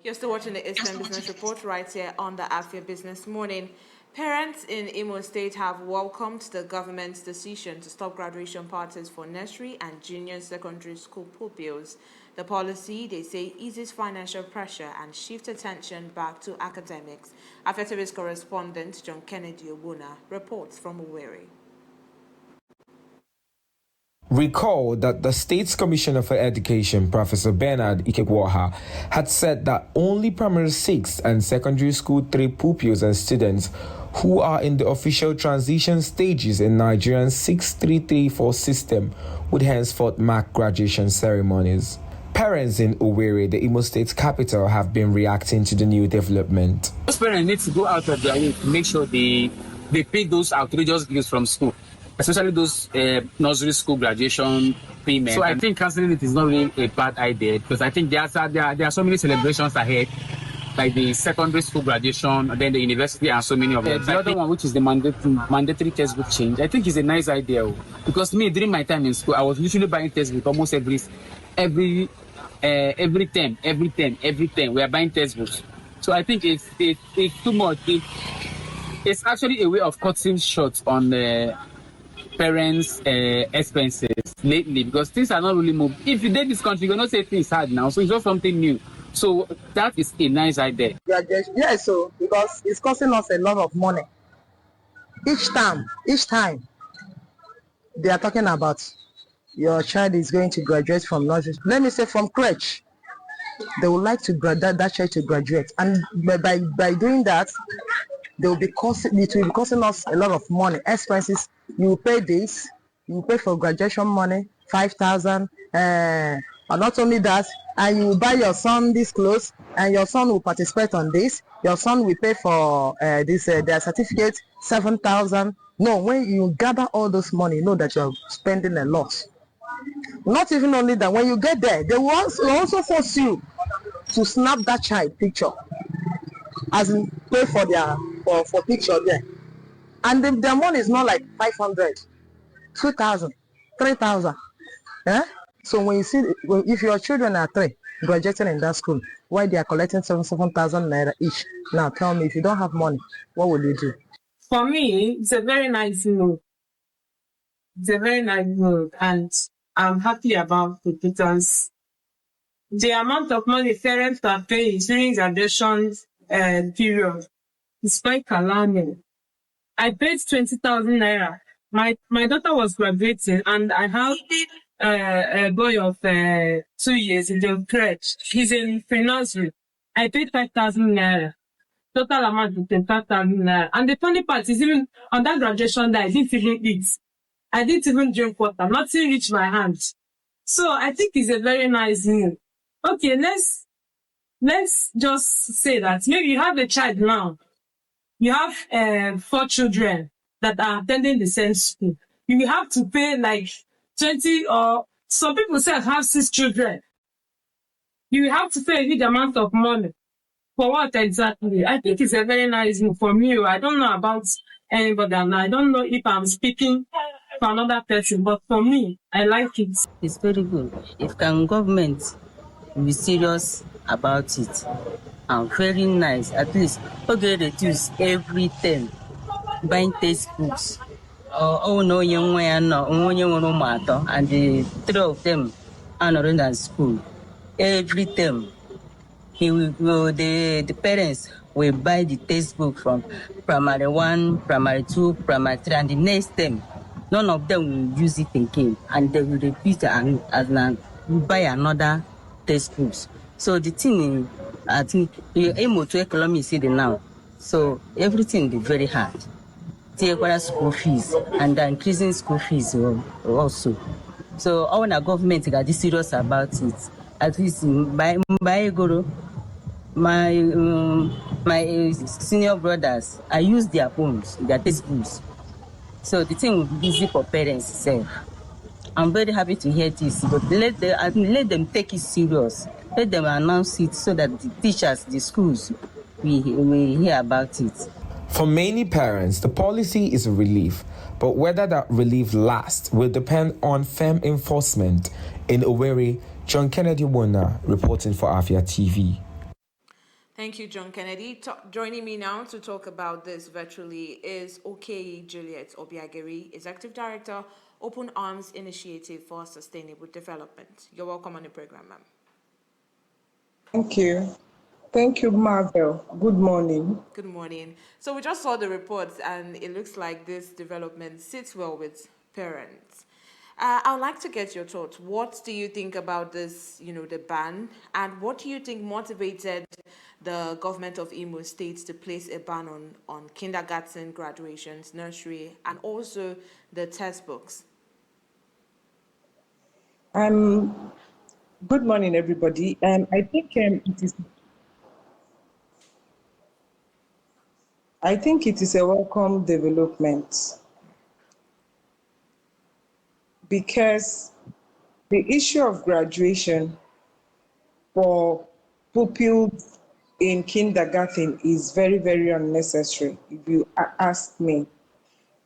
You're still watching the Eastern Business Report right here on the Afia Business Morning. Parents in Imo State have welcomed the government's decision to stop graduation parties for nursery and junior secondary school pupils. The policy, they say, eases financial pressure and shifts attention back to academics. Afia TV's correspondent JohnKennedy Ogbonna reports from Owerri. Recall that the State's Commissioner for Education, Professor Bernard Ikegwaha, had said that only primary 6 and secondary school 3 pupils and students who are in the official transition stages in Nigeria's 6334 system would henceforth mark graduation ceremonies. Parents in Owerri, the Imo State capital, have been reacting to the new development. Those parents need to go out of their way to make sure they pay those outrageous bills from school, especially those nursery school graduation payments. So I think cancelling it is not really a bad idea, because I think there are so many celebrations ahead, like the secondary school graduation, and then the university, and so many of them. The other one, which is the mandatory textbook change, I think is a nice idea, because me, during my time in school, I was usually buying textbooks almost every term. We are buying textbooks. So I think it's too much. It's actually a way of cutting short on the parents' expenses lately, because things are not really moving. If you date this country, you're not saying things hard now, so it's not something new. So that is a nice idea. Yeah, so because it's costing us a lot of money. Each time they are talking about your child is going to graduate from nursery. Let me say from crèche. They would like to that child to graduate, and by doing that, it will be costing us a lot of money, expenses. You pay this, you pay for graduation money, 5,000, and not only that, and you buy your son this clothes, and your son will participate on this. Your son will pay for their certificate, 7,000. No, when you gather all those money, you know that you're spending a lot. Not even only that, when you get there, they will also force you to snap that child picture, as in pay for their for picture there. And their money is not like 500, 2,000, 3,000. Yeah? So when you see, if your children are 3 graduating in that school, why they are collecting 7,000 naira each? Now tell me, if you don't have money, what will you do? For me, it's a very nice move. It's a very nice move, and I'm happy about it, because the amount of money parents are paying during graduation period is quite alarming. I paid 20,000 naira. My daughter was graduating, and I have a boy of 2 years in the crèche. He's in pre-nursery. I paid 5,000 naira. Total amount is 10,000 naira. And the funny part is, even on that graduation day, I didn't even eat. I didn't even drink water. Nothing reached my hands. So I think it's a very nice move. Okay, let's just say that maybe you have a child now. You have 4 children that are attending the same school. You will have to pay like 20, or some people say have 6 children. You will have to pay a huge amount of money. For what exactly? I think it's a very nice move for me. I don't know about anybody, and I don't know if I'm speaking for another person, but for me, I like it. It's very good. If government be serious about it, and very nice, at least okay, reduce every term buying textbooks. No young and the 3 of them are not in that school. Every term, the parents will buy the textbook from primary 1, primary 2, primary 3, and the next term, none of them will use it again, and they will repeat and buy another textbooks. So the thing is, I think you aim to economy city now. So everything is very hard. Take school fees and increasing school fees also. So our government got serious about it. At least by Guru, my senior brothers, I use their phones, their textbooks. So the thing will be easy for parents itself. I'm very happy to hear this, but let them take it serious. Let them announce it so that the teachers, the schools, we hear about it. For many parents, the policy is a relief, but whether that relief lasts will depend on firm enforcement. In Owerri, JohnKennedy Ogbonna reporting for Afia TV. Thank you, John Kennedy. Joining me now to talk about this virtually is Okeiyi Juliet Obiageri, Executive Director, Open Arms Initiative for Sustainable Development. You're welcome on the program, ma'am. Thank you. Thank you, Marvel. Good morning. Good morning. So we just saw the reports, and it looks like this development sits well with parents. I would like to get your thoughts. What do you think about this, the ban? And what do you think motivated the government of Imo State to place a ban on kindergarten graduations, nursery, and also the textbooks? Good morning, everybody. I think it is a welcome development because the issue of graduation for pupils in kindergarten is very, very unnecessary, if you ask me.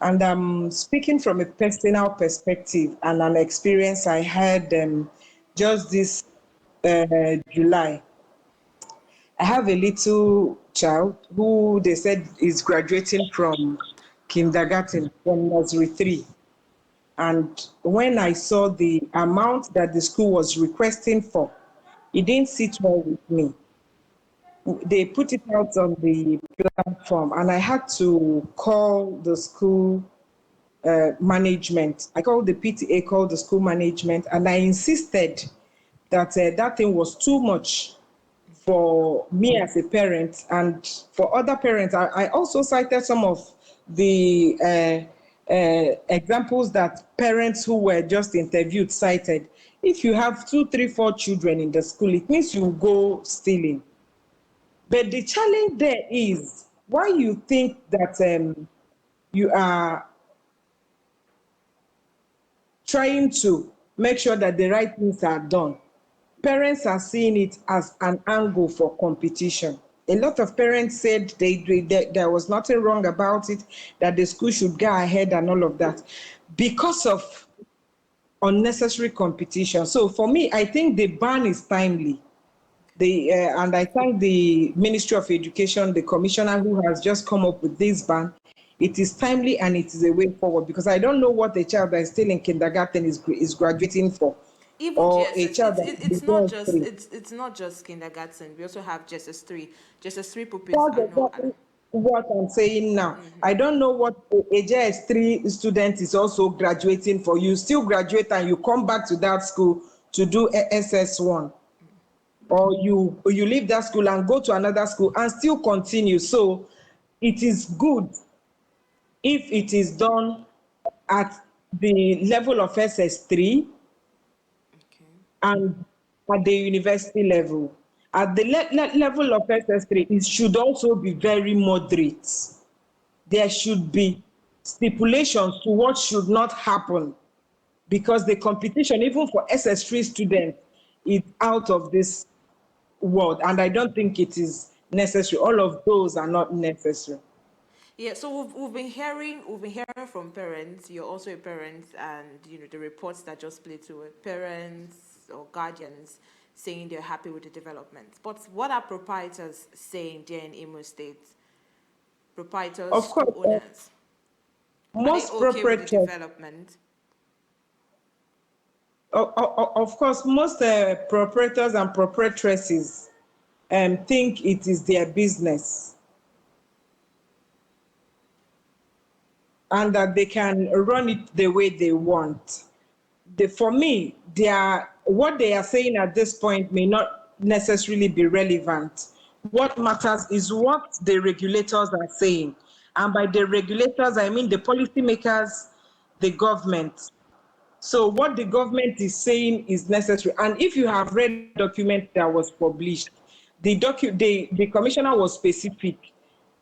And I'm speaking from a personal perspective and an experience I had just this July. I have a little child who they said is graduating from kindergarten, from nursery 3. And when I saw the amount that the school was requesting for, it didn't sit well with me. They put it out on the platform, and I had to call the school management. I called the PTA, called the school management, and I insisted that that thing was too much for me as a parent and for other parents. I also cited some of the examples that parents who were just interviewed cited. If you have 2, 3, 4 children in the school, it means you go stealing. But the challenge there is why you think that you are trying to make sure that the right things are done. Parents are seeing it as an angle for competition. A lot of parents said there was nothing wrong about it, that the school should go ahead and all of that, because of unnecessary competition. So for me, I think the ban is timely. And I thank the Ministry of Education, the commissioner who has just come up with this ban. It is timely and it is a way forward, because I don't know what a child that is still in kindergarten is graduating for. Even Or GSS, a child it's not just kindergarten. We also have GSS 3 pupils. That's exactly what I'm saying now. I don't know what a JS3 student is also graduating for. You still graduate and you come back to that school to do SS1. Or you leave that school and go to another school and still continue. So it is good if it is done at the level of SS3 and at the university level. At the level of SS3, it should also be very moderate. There should be stipulations to what should not happen, because the competition, even for SS3 students, is out of this world, and I don't think it is necessary. All of those are not necessary. Yeah, so we've been hearing from parents. You're also a parent, and the reports that just played to it, parents or guardians saying they're happy with the development. But what are proprietors saying there in Imo State? Proprietors, of course, owners. Most are they okay proprietors, with the development? of course, most proprietors and proprietresses think it is their business and that they can run it the way they want. For me, what they are saying at this point may not necessarily be relevant. What matters is what the regulators are saying. And by the regulators, I mean the policymakers, the government. So what the government is saying is necessary. And if you have read the document that was published, the commissioner was specific.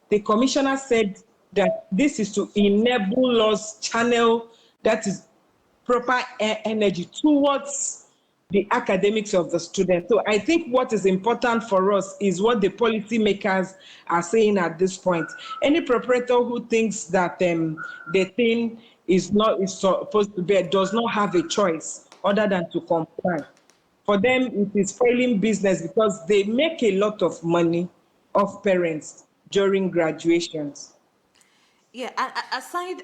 The commissioner said that this is to enable us channel that is proper energy towards the academics of the student. So I think what is important for us is what the policymakers are saying at this point. Any proprietor who thinks that the thing is supposed to be, does not have a choice other than to comply. For them, it is failing business because they make a lot of money of parents during graduations. Yeah, and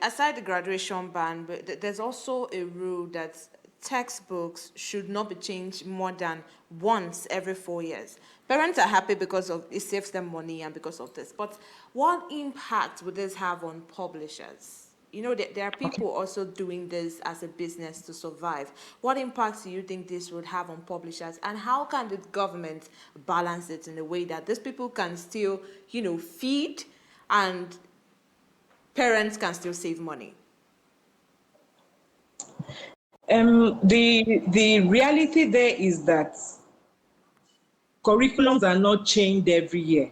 aside the graduation ban, but there's also a rule that textbooks should not be changed more than once every 4 years. Parents are happy because of it saves them money and because of this. But what impact would this have on publishers? You know, there are people also doing this as a business to survive. What impact do you think this would have on publishers, and how can the government balance it in a way that these people can still, feed, and parents can still save money? The reality there is that curriculums are not changed every year.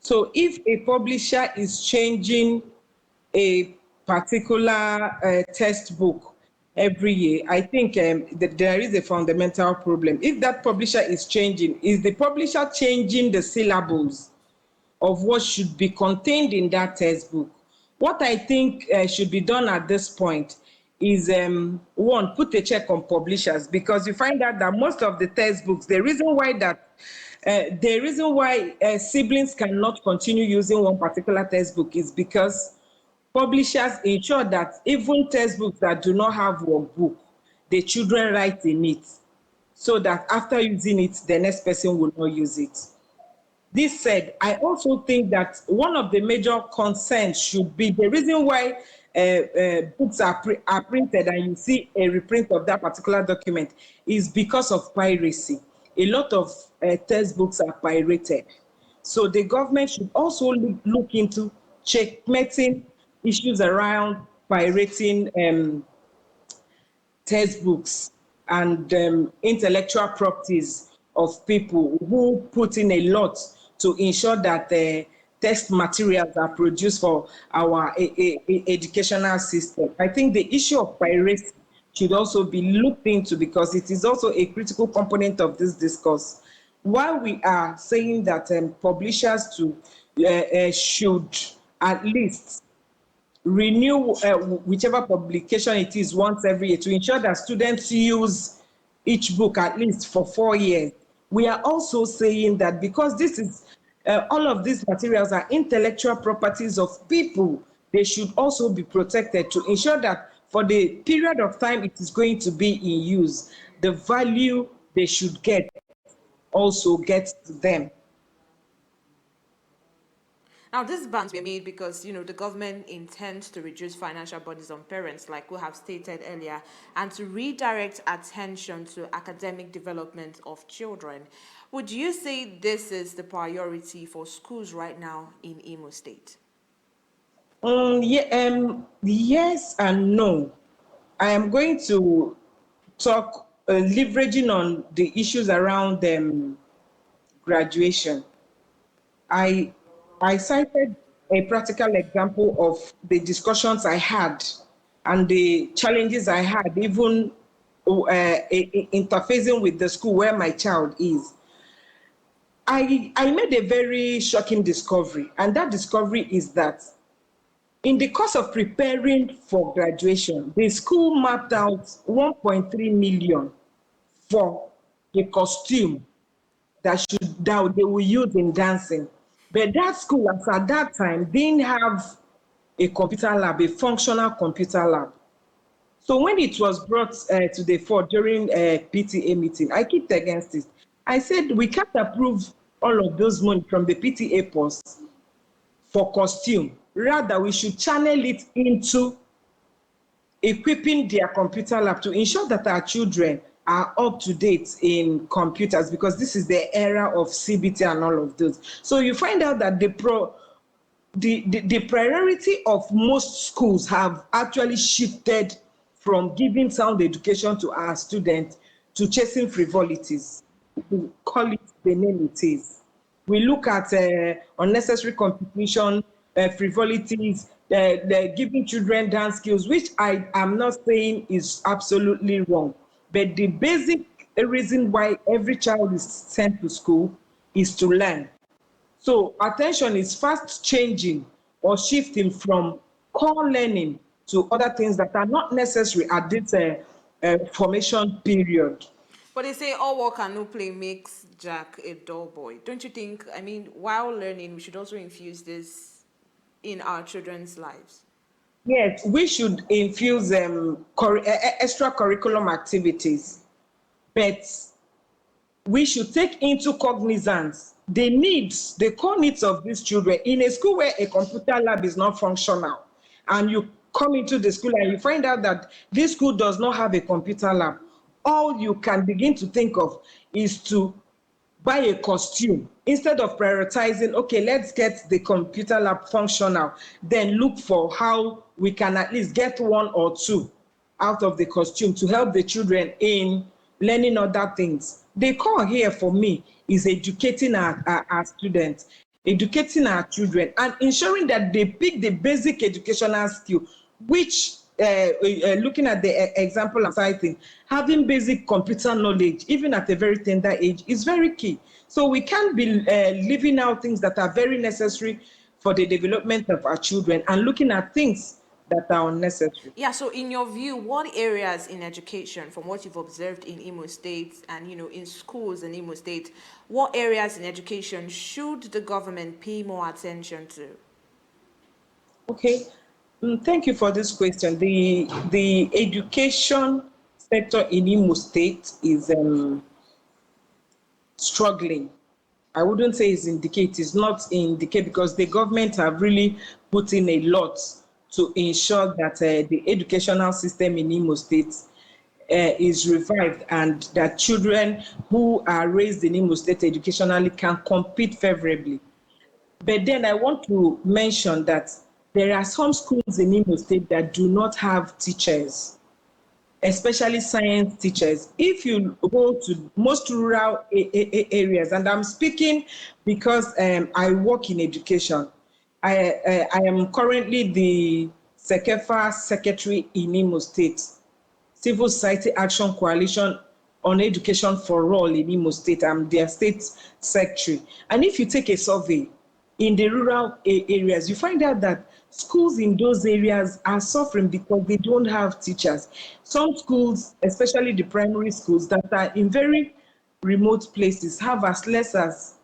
So if a publisher is changing a particular textbook every year, I think that there is a fundamental problem. If that publisher is changing, is the publisher changing the syllables of what should be contained in that textbook? What I think should be done at this point is, one, put a check on publishers, because you find out that most of the textbooks, the reason why siblings cannot continue using one particular textbook is because publishers ensure that even textbooks that do not have workbook, the children write in it, so that after using it, the next person will not use it. This said, I also think that one of the major concerns should be the reason why books are printed and you see a reprint of that particular document is because of piracy. A lot of textbooks are pirated. So the government should also look into checkmating issues around pirating textbooks and intellectual properties of people who put in a lot to ensure that text materials are produced for our educational system. I think the issue of piracy should also be looked into, because it is also a critical component of this discourse. While we are saying that publishers should at least renew whichever publication it is once every year to ensure that students use each book at least for 4 years, we are also saying that because this is all of these materials are intellectual properties of people, they should also be protected to ensure that for the period of time it is going to be in use, the value they should get also gets to them. Now, these bans were made because, the government intends to reduce financial burdens on parents, like we have stated earlier, and to redirect attention to academic development of children. Would you say this is the priority for schools right now in Imo State? Yes and no. I am going to talk leveraging on the issues around graduation. I cited a practical example of the discussions I had and the challenges I had, even interfacing with the school where my child is. I made a very shocking discovery, and that discovery is that in the course of preparing for graduation, the school mapped out 1.3 million for the costume that they will use in dancing. But that school, as at that time, didn't have a computer lab, a functional computer lab. So when it was brought to the fore during a PTA meeting, I kicked against it. I said, we can't approve all of those money from the PTA post for costume. Rather, we should channel it into equipping their computer lab to ensure that our children are up to date in computers, because this is the era of CBT and all of those. So you find out that the priority of most schools have actually shifted from giving sound education to our students to chasing frivolities. We call it the name it is. We look at unnecessary competition, frivolities, giving children dance skills, which I am not saying is absolutely wrong. But the basic reason why every child is sent to school is to learn. So attention is fast changing or shifting from core learning to other things that are not necessary at this formation period. But they say all work and no play makes Jack a dull boy. Don't you think, I mean, while learning, we should also infuse this in our children's lives? Yes, we should infuse extra curriculum activities, but we should take into cognizance the core needs of these children. In a school where a computer lab is not functional, and you come into the school and you find out that this school does not have a computer lab, all you can begin to think of is to buy a costume instead of prioritizing, okay, let's get the computer lab functional, then look for how we can at least get one or two out of the costume to help the children in learning other things. The core here for me is educating our students, educating our children, and ensuring that they pick the basic educational skill, which looking at the example I'm citing, having basic computer knowledge, even at a very tender age, is very key. So we can't be leaving out things that are very necessary for the development of our children and looking at things that are unnecessary. Yeah, so in your view, what areas in education, from what you've observed in Imo State and, in schools in Imo State, what areas in education should the government pay more attention to? Okay. Thank you for this question. The education sector in Imo State is struggling. I wouldn't say it's in decay. It is not in decay because the government have really put in a lot to ensure that the educational system in Imo State is revived and that children who are raised in Imo State educationally can compete favorably. But then I want to mention that there are some schools in Imo State that do not have teachers, especially science teachers. If you go to most rural areas, and I'm speaking because I work in education, I am currently the SECEFA secretary in Imo State, Civil Society Action Coalition on Education for All in Imo State. I'm their state secretary. And if you take a survey in the rural areas, you find out that schools in those areas are suffering because they don't have teachers. Some schools, especially the primary schools that are in very remote places, have as less as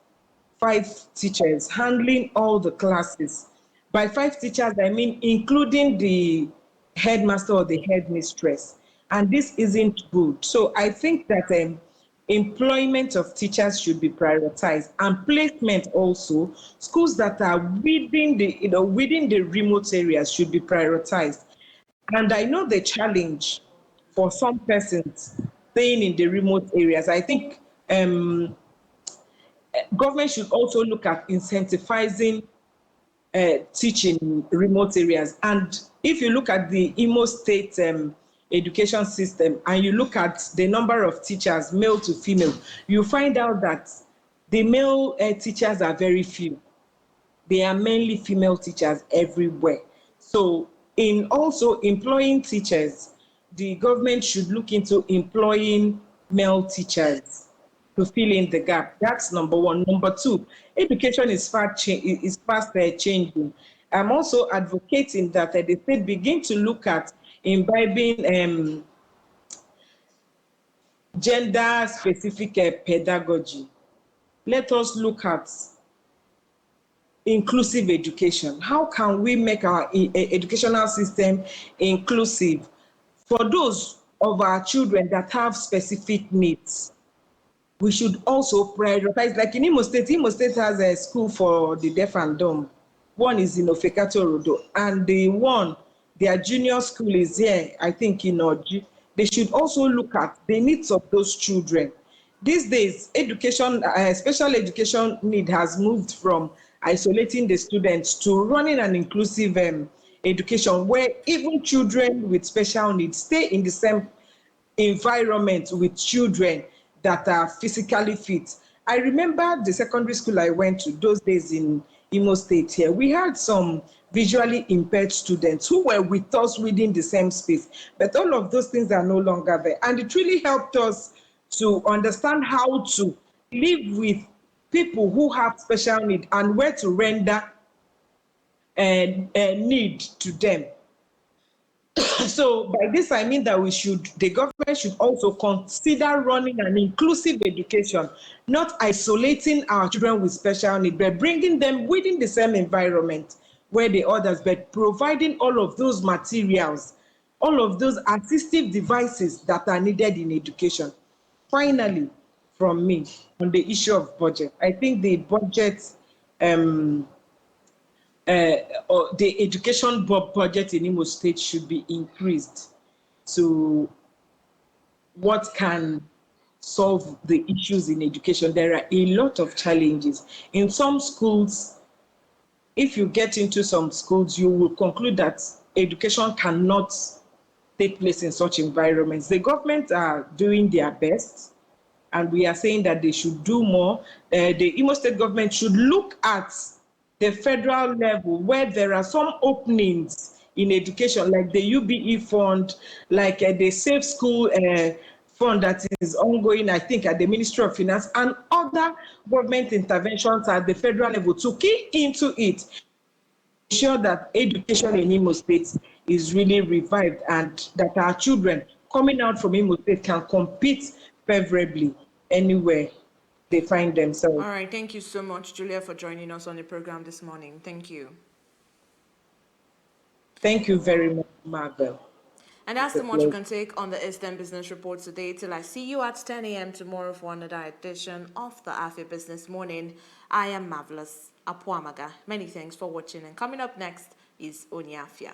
5 teachers handling all the classes. By 5 teachers, I mean including the headmaster or the headmistress. And this isn't good. So I think that employment of teachers should be prioritized, and placement also. Schools that are within the remote areas should be prioritized. And I know the challenge for some persons staying in the remote areas. I think government should also look at incentivizing teaching in remote areas. And if you look at the Imo State education system and you look at the number of teachers, male to female, you find out that the male teachers are very few. They are mainly female teachers everywhere. So in also employing teachers, the government should look into employing male teachers to fill in the gap. That's number one. Number two, education is fast changing. I'm also advocating that the state begin to look at imbibing gender-specific pedagogy. Let us look at inclusive education. How can we make our educational system inclusive for those of our children that have specific needs? We should also prioritize, like in Imo State has a school for the deaf and dumb. One is in Ofekato Rodo, and their junior school is here, I think, in Oji. They should also look at the needs of those children. These days, education, special education need has moved from isolating the students to running an inclusive education where even children with special needs stay in the same environment with children that are physically fit. I remember the secondary school I went to those days in Imo State here. We had some visually impaired students who were with us within the same space, but all of those things are no longer there. And it really helped us to understand how to live with people who have special need and where to render need to them. So by this I mean that the government should also consider running an inclusive education, not isolating our children with special needs, but bringing them within the same environment where the others, but providing all of those materials, all of those assistive devices that are needed in education. Finally, from me on the issue of budget, I think the budget or the education budget in Imo State should be increased to what can solve the issues in education. There are a lot of challenges. In some schools, if you get into some schools, you will conclude that education cannot take place in such environments. The government are doing their best, and we are saying that they should do more. The Imo State government should look at the federal level where there are some openings in education, like the UBE fund, like the Safe School fund that is ongoing, I think, at the Ministry of Finance, and other government interventions at the federal level to key into it, ensure that education in Imo State is really revived and that our children coming out from Imo State can compete favorably anywhere they find themselves. All right, thank you so much, Julia, for joining us on the program this morning. Thank you. Thank you very much, Marvel. And that's the much you can take on the Eastern Business Report today. Till I see you at 10 a.m. tomorrow for another edition of the Afia Business Morning. I am Marvelous Apuamaga. Many thanks for watching. And coming up next is Oni Afia.